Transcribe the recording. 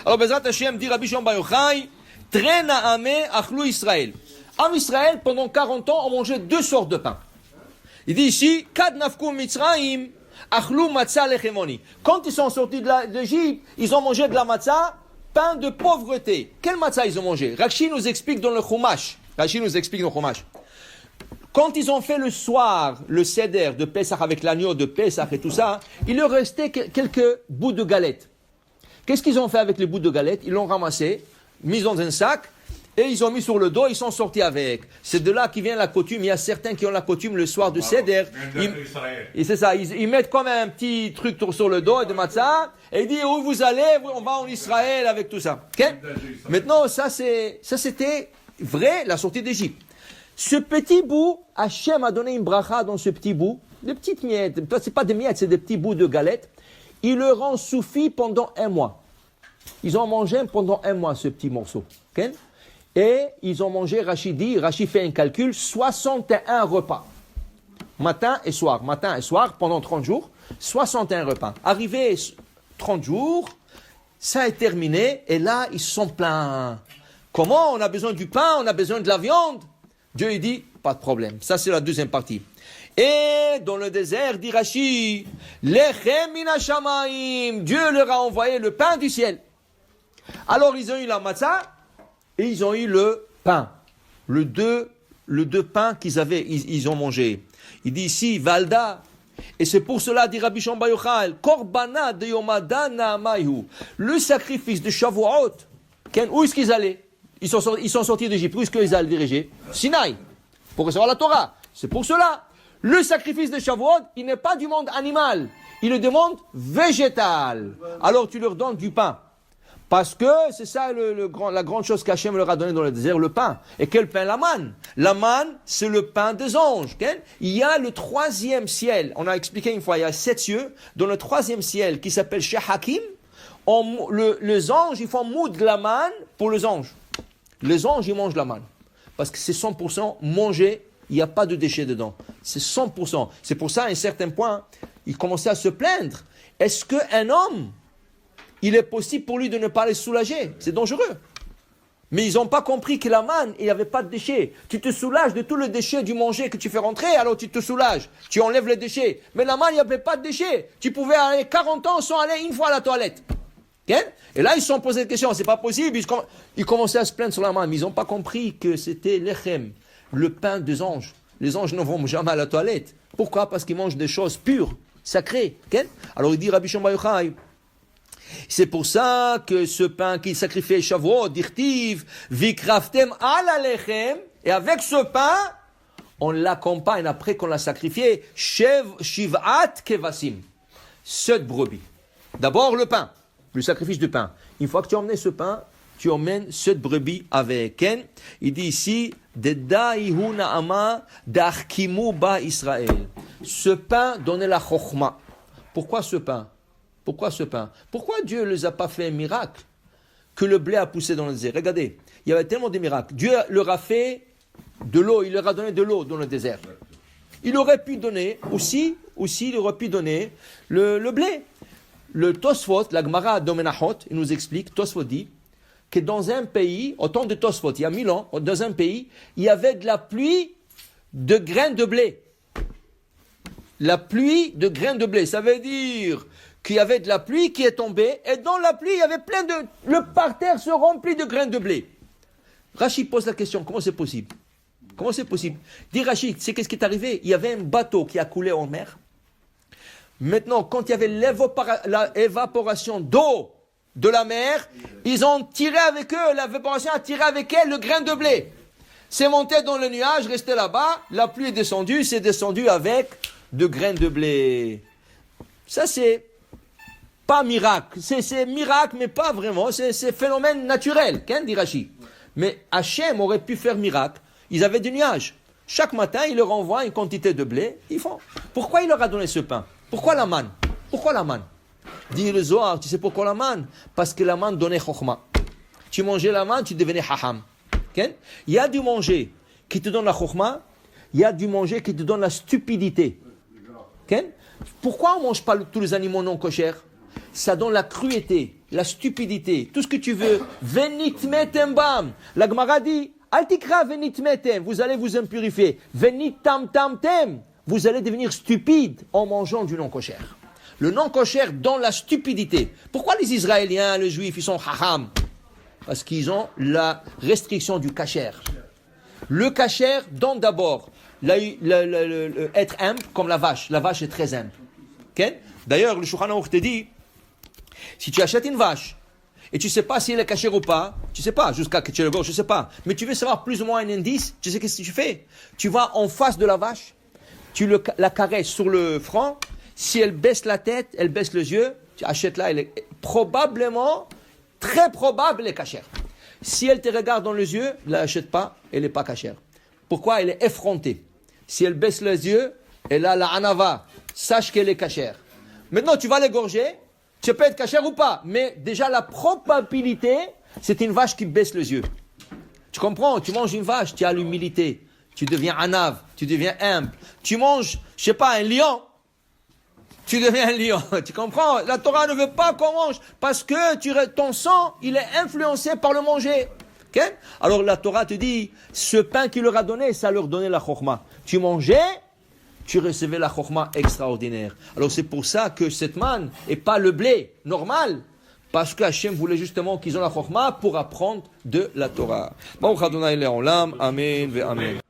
Alors, Bezrat Hashem dit Rabbi Shimon Bar Yochai, Trena Ame Achlou Israël. En Israël, pendant 40 ans, on mangeait 2 sortes de pain. Il dit ici, Kad Nafku Mitzrayim, Achlou Matzah Lechemoni. Quand ils sont sortis d'Égypte, ils ont mangé de la matzah, pain de pauvreté. Quel matzah ils ont mangé? Rashi nous explique dans le Chumash. Quand ils ont fait le soir, le seder de Pesach avec l'agneau de Pesach et tout ça, il leur restait quelques bouts de galettes. Qu'est-ce qu'ils ont fait avec les bouts de galettes? Ils l'ont ramassé, mis dans un sac, et ils ont mis sur le dos, ils sont sortis avec. C'est de là qui vient la coutume. Il y a certains qui ont la coutume le soir de Seder. Et c'est ça, ils mettent comme un petit truc sur le dos de matzah, et ils disent où vous allez, on va en Israël avec tout ça. Okay? Maintenant, ça c'était vrai, la sortie d'Égypte. Ce petit bout, Hachem a donné une bracha dans ce petit bout, des petites miettes, c'est pas des miettes, c'est des petits bouts de galettes. Il leur en suffit pendant 1 mois. Ils ont mangé pendant 1 mois ce petit morceau. Okay? Et ils ont mangé, Rachid fait un calcul, 61 repas. Matin et soir, pendant 30 jours, 61 repas. Arrivé 30 jours, ça est terminé, et là, ils sont pleins. Comment? On a besoin du pain, on a besoin de la viande. Dieu, il dit, pas de problème. Ça, c'est la deuxième partie. Et dans le désert, dit Rachid, Lechem min hashamayim, Dieu leur a envoyé le pain du ciel. Alors, ils ont eu la matzah, et ils ont eu le pain, le deux pains ils ont mangé. Il dit ici, Valda, et c'est pour cela, dit Rabbi Shimon Bar Yochai, Korbana de Yomada Na'amayu, le sacrifice de Shavuot, où est-ce qu'ils allaient? Ils sont sortis d'Égypte, où est-ce qu'ils allaient diriger? Sinaï, pour recevoir la Torah. C'est pour cela, le sacrifice de Shavuot, il n'est pas du monde animal, il est du monde végétal. Alors tu leur donnes du pain. Parce que c'est ça la grande chose qu'Hachem leur a donné dans le désert, le pain. Et quel pain? La manne. La manne, c'est le pain des anges. Okay? Il y a le 3e ciel. On a expliqué une fois, il y a 7 cieux. Dans le 3e ciel, qui s'appelle Shehakim, les anges, ils font moudre la manne pour les anges. Les anges, ils mangent la manne. Parce que c'est 100% mangé, il n'y a pas de déchets dedans. C'est 100%. C'est pour ça, à un certain point, ils commençaient à se plaindre. Est-ce qu'un homme, il est possible pour lui de ne pas les soulager? C'est dangereux. Mais ils n'ont pas compris que la manne, il n'y avait pas de déchets. Tu te soulages de tout le déchet du manger que tu fais rentrer, alors tu te soulages. Tu enlèves les déchets. Mais la manne, il n'y avait pas de déchets. Tu pouvais aller 40 ans sans aller une fois à la toilette. Okay? Et là, ils se sont posés des questions. C'est pas possible. Ils commençaient à se plaindre sur la manne. Mais ils n'ont pas compris que c'était l'echem, le pain des anges. Les anges ne vont jamais à la toilette. Pourquoi? Parce qu'ils mangent des choses pures, sacrées. Okay? Alors il dit Rabbi Shimon Bar Yochai, c'est pour ça que ce pain qu'il sacrifiait Shavuot, dirtiv, vikraftem ala lechem, et avec ce pain, on l'accompagne après qu'on l'a sacrifié, shivat kevasim, 7 brebis. D'abord le pain, le sacrifice du pain. Une fois que tu as emmené ce pain, tu emmènes 7 brebis avec. Il dit ici, Deda'ihu na'ama d'arkimu ba Israël. Ce pain donnait la chokhma. Pourquoi ce pain? Pourquoi ce pain? Pourquoi Dieu ne les a pas fait un miracle que le blé a poussé dans le désert? Regardez, il y avait tellement de miracles. Dieu leur a fait de l'eau, il leur a donné de l'eau dans le désert. Il aurait pu donner aussi il aurait pu donner le blé. Le Tosfot, la Gemara de Menachot, il nous explique, Tosfot dit que dans un pays, au temps de Tosfot, il y a 1000 ans, dans un pays, il y avait de la pluie de graines de blé. La pluie de graines de blé, ça veut dire qu'il y avait de la pluie qui est tombée, et dans la pluie, il y avait plein de... Le parterre se remplit de graines de blé. Rachid pose la question, comment c'est possible? Comment c'est possible? Dit Rachid, c'est qu'est-ce qui est arrivé? Il y avait un bateau qui a coulé en mer. Maintenant, quand il y avait l'évaporation d'eau de la mer, ils ont tiré avec eux, l'évaporation a tiré avec elle le grain de blé. C'est monté dans le nuage, resté là-bas, la pluie est descendue, c'est descendu avec de graines de blé. Ça, c'est pas miracle. C'est miracle, mais pas vraiment. C'est phénomène naturel, dit Rachid. Mais Hachem aurait pu faire miracle. Ils avaient du nuage. Chaque matin, il leur envoie une quantité de blé. Ils font. Pourquoi il leur a donné ce pain? Pourquoi la manne? Pourquoi la manne? Dit le Zohar, tu sais pourquoi la manne? Parce que la manne donnait chokhma. Tu mangeais la manne, tu devenais hacham. Il y a du manger qui te donne la chokhma, il y a du manger qui te donne la stupidité. Pourquoi on ne mange pas tous les animaux non koshers? ça donne la cruauté, la stupidité, tout ce que tu veux. Venitmetem bam. La Gemara dit, altikra venitmetem, vous allez vous impurifier. Venitam tam tem, vous allez devenir stupide en mangeant du non-kosher. Le non-kosher donne la stupidité. Pourquoi les Israéliens, les Juifs, ils sont hacham? Parce qu'ils ont la restriction du kasher. Le kasher donne d'abord être humble comme la vache. La vache est très humble. Okay? D'ailleurs, le Shulchan Aruch te dit, si tu achètes une vache et tu ne sais pas si elle est cachère ou pas, tu ne sais pas, jusqu'à que tu le gorges, je ne sais pas, mais tu veux savoir plus ou moins un indice, tu sais qu'est-ce que tu fais? Tu vas en face de la vache, tu la caresses sur le front, si elle baisse la tête, elle baisse les yeux, tu achètes là, elle est probablement, très probable, elle est cachère. Si elle te regarde dans les yeux, ne l'achète pas, elle n'est pas cachère. Pourquoi? Elle est effrontée. Si elle baisse les yeux, elle a la anava, sache qu'elle est cachère. Maintenant, tu vas l'égorger, tu peux être cachère ou pas, mais déjà la probabilité, c'est une vache qui baisse les yeux. Tu comprends? Tu manges une vache, tu as l'humilité, tu deviens anav, tu deviens humble. Tu manges, je sais pas, un lion, tu deviens un lion. Tu comprends? La Torah ne veut pas qu'on mange parce que ton sang, il est influencé par le manger. Okay? Alors la Torah te dit, ce pain qu'il leur a donné, ça leur donnait la chokhmah. Tu mangeais, tu recevais la chokhmah extraordinaire. Alors c'est pour ça que cette manne et pas le blé normal, parce que Hachem voulait justement qu'ils ont la chokhmah pour apprendre de la Torah. Baruch Adonai Le'olam, Amen ve Amen.